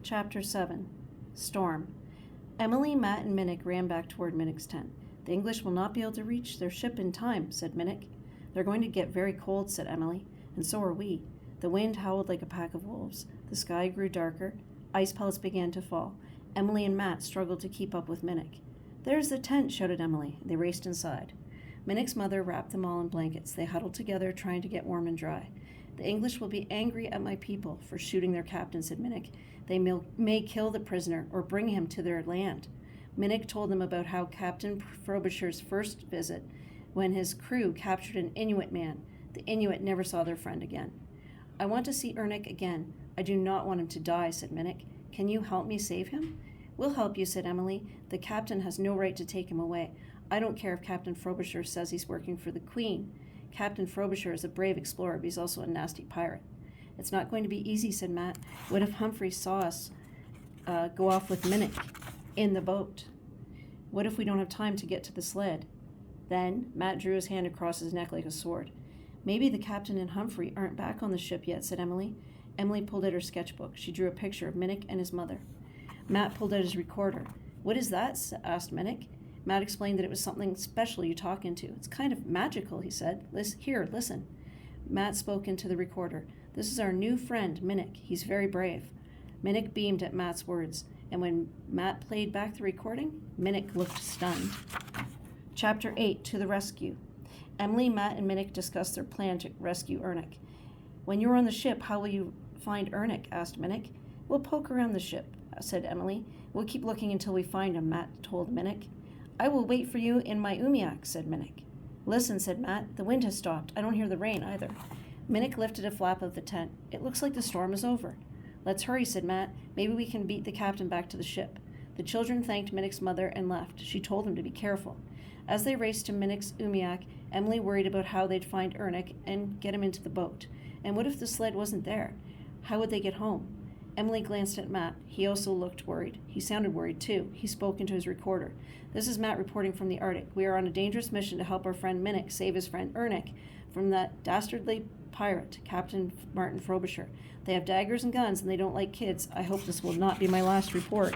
Chapter 7. Storm. Emily, Matt, and Minnick ran back toward Minnick's tent. "The English will not be able to reach their ship in time," said Minnick. "They're going to get very cold," said Emily, "and so are we." The wind howled like a pack of wolves. The sky grew darker. Ice pellets began to fall. Emily and Matt struggled to keep up with Minnick. "There's the tent," shouted Emily. They raced inside. Minnick's mother wrapped them all in blankets. They huddled together, trying to get warm and dry. "The English will be angry at my people for shooting their captain," said Minnick. "They may kill the prisoner or bring him to their land." Minnick told them about how Captain Frobisher's first visit, when his crew captured an Inuit man. The Inuit never saw their friend again. "I want to see Ernick again. I do not want him to die," said Minnick. "Can you help me save him?" "We'll help you," said Emily. "The captain has no right to take him away. I don't care if Captain Frobisher says he's working for the Queen. Captain Frobisher is a brave explorer, but he's also a nasty pirate." "It's not going to be easy," said Matt. "What if Humphrey saw us go off with Minnick in the boat? What if we don't have time to get to the sled?" Then Matt drew his hand across his neck like a sword. "Maybe the captain and Humphrey aren't back on the ship yet," said Emily. Emily pulled out her sketchbook. She drew a picture of Minnick and his mother. Matt pulled out his recorder. "What is that?" asked Minnick. Matt explained that it was something special you talk into. "It's kind of magical," he said. Here, listen." Matt spoke into the recorder. "This is our new friend, Minnick. He's very brave." Minnick beamed at Matt's words, and when Matt played back the recording, Minnick looked stunned. Chapter 8. To the Rescue. Emily, Matt, and Minnick discussed their plan to rescue Ernick. "When you're on the ship, how will you find Ernick?" asked Minnick. "We'll poke around the ship," said Emily. "We'll keep looking until we find him," Matt told Minnick. "I will wait for you in my umiak," said Minnick. "Listen," said Matt. "The wind has stopped. I don't hear the rain either." Minnick lifted a flap of the tent. "It looks like the storm is over." "Let's hurry," said Matt. "Maybe we can beat the captain back to the ship." The children thanked Minnick's mother and left. She told them to be careful. As they raced to Minnick's umiak, Emily worried about how they'd find Ernick and get him into the boat. And what if the sled wasn't there? How would they get home? Emily glanced at Matt. He also looked worried. He sounded worried, too. He spoke into his recorder. "This is Matt reporting from the Arctic. We are on a dangerous mission to help our friend Minnick save his friend Ernick from that dastardly pirate, Captain Martin Frobisher. They have daggers and guns, and they don't like kids. I hope this will not be my last report."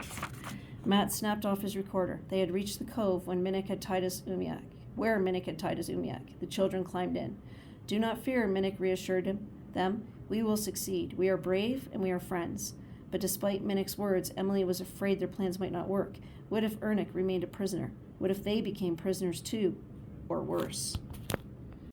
Matt snapped off his recorder. They had reached the cove when Minnick had tied his umiak. Where Minnick had tied his umiak. The children climbed in. "Do not fear," Minnick reassured them. "We will succeed. We are brave, and we are friends." But despite Minnick's words, Emily was afraid their plans might not work. What if Ernick remained a prisoner? What if they became prisoners too? Or worse?